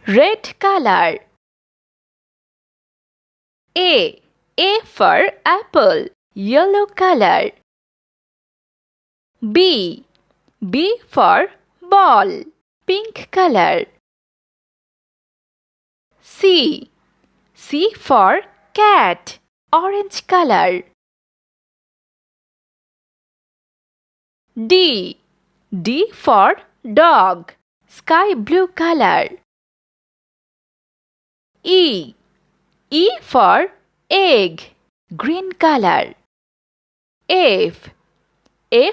red color. A for apple, yellow color. B for ball, pink color. C for cat, orange color. D for dog, sky blue color. E for egg, green color. F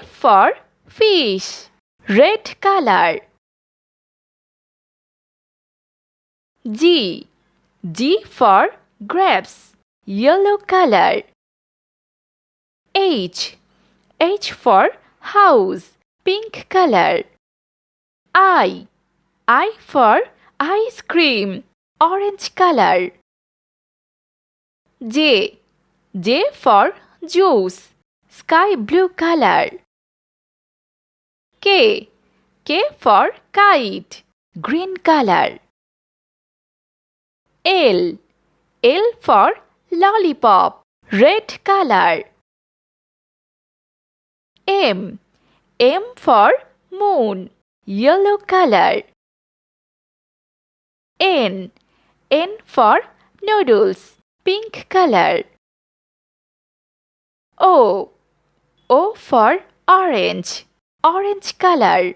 for fish, red color. G for grapes, yellow color. H for house, pink color. I for ice cream, orange color. J for juice, sky blue color. K for kite, green color. L for lollipop, red color. M for moon, yellow color. N for noodles, pink color. O for orange, orange color.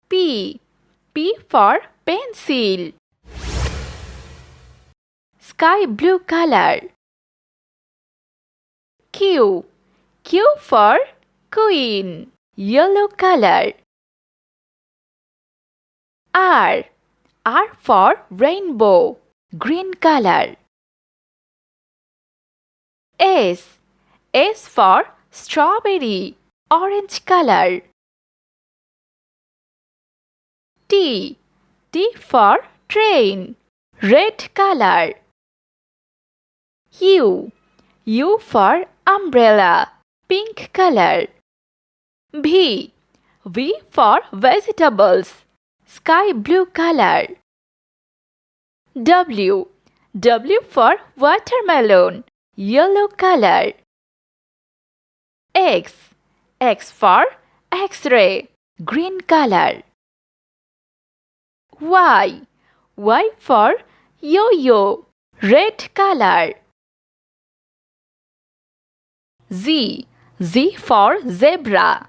P for pencil, sky blue color. Q for queen, yellow color. R for rainbow, green color. S for strawberry, orange color. T for train, red color. U for umbrella, pink color. V for vegetables, sky blue color. W for watermelon, yellow color. X for X-ray, green color. Y for yo-yo, red color. Z for zebra,